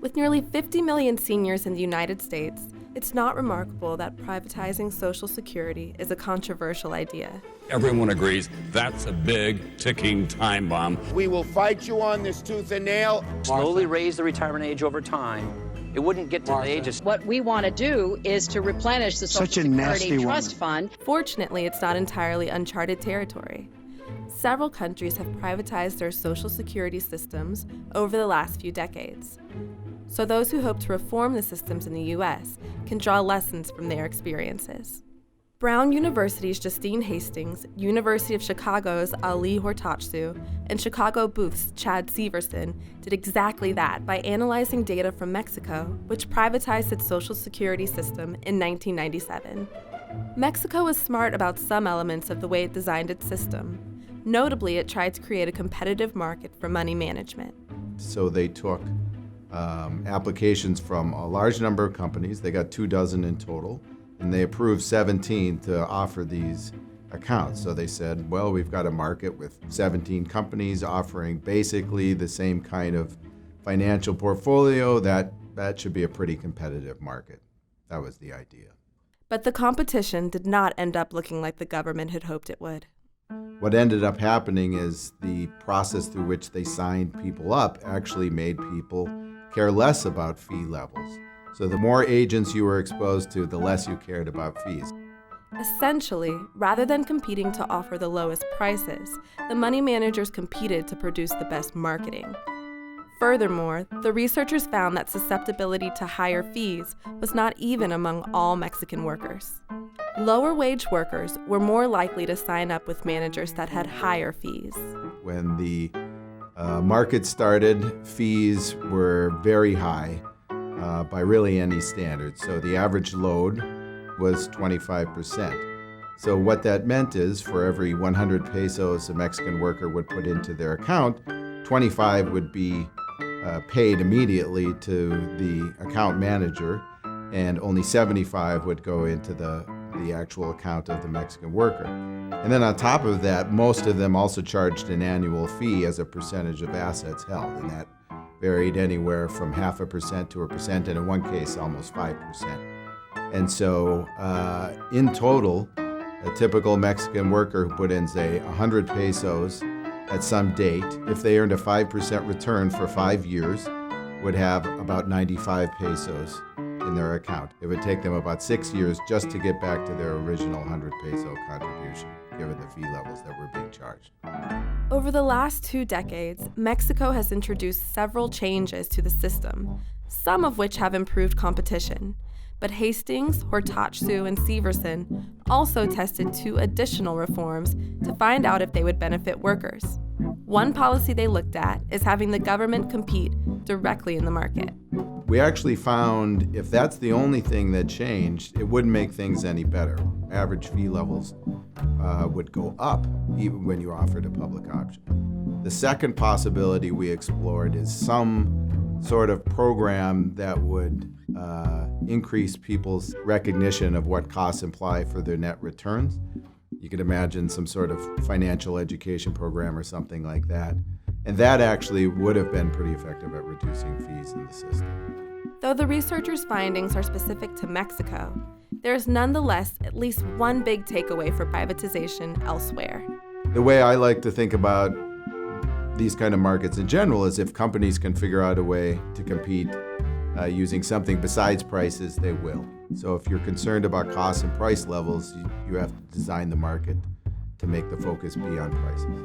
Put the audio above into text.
With nearly 50 million seniors in the United States, it's not remarkable that privatizing Social Security is a controversial idea. Everyone agrees that's a big ticking time bomb. We will fight you on this tooth and nail. Slowly raise the retirement age over time. It wouldn't get to the age of... What we want to do is to replenish the Social Security Trust Fund. Fortunately, it's not entirely uncharted territory. Several countries have privatized their Social Security systems over the last few decades. So those who hope to reform the systems in the U.S. can draw lessons from their experiences. Brown University's Justine Hastings, University of Chicago's Ali Hortachsu, and Chicago Booth's Chad Syverson did exactly that by analyzing data from Mexico, which privatized its Social Security system in 1997. Mexico was smart about some elements of the way it designed its system. Notably, it tried to create a competitive market for money management. So they took applications from a large number of companies. They got 24 in total, and they approved 17 to offer these accounts. So they said, well, we've got a market with 17 companies offering basically the same kind of financial portfolio. That should be a pretty competitive market. That was the idea. But the competition did not end up looking like the government had hoped it would. What ended up happening is the process through which they signed people up actually made people care less about fee levels. So the more agents you were exposed to, the less you cared about fees. Essentially, rather than competing to offer the lowest prices, the money managers competed to produce the best marketing. Furthermore, the researchers found that susceptibility to higher fees was not even among all Mexican workers. Lower-wage workers were more likely to sign up with managers that had higher fees. When the market started, fees were very high by really any standard. So the average load was 25%. So what that meant is for every 100 pesos a Mexican worker would put into their account, 25 would be paid immediately to the account manager, and only 75 would go into the actual account of the Mexican worker. And then on top of that, most of them also charged an annual fee as a percentage of assets held, and that varied anywhere from 0.5% to 1%, and in one case almost 5%. And so in total, a typical Mexican worker who put in, say, 100 pesos at some date, if they earned a 5% return for 5 years, would have about 95 pesos in their account. It would take them about 6 years just to get back to their original 100 peso contribution, given the fee levels that were being charged. Over the last 2 decades, Mexico has introduced several changes to the system, some of which have improved competition. But Hastings, Hortachsu, and Syverson also tested 2 additional reforms to find out if they would benefit workers. One policy they looked at is having the government compete directly in the market. We actually found if that's the only thing that changed, it wouldn't make things any better. Average fee levels would go up even when you offered a public option. The second possibility we explored is some sort of program that would increase people's recognition of what costs imply for their net returns. You could imagine some sort of financial education program or something like that. And that actually would have been pretty effective at reducing fees in the system. Though the researchers' findings are specific to Mexico, there is nonetheless at least one big takeaway for privatization elsewhere. The way I like to think about these kind of markets in general is if companies can figure out a way to compete using something besides prices, they will. So if you're concerned about costs and price levels, you have to design the market to make the focus be on prices.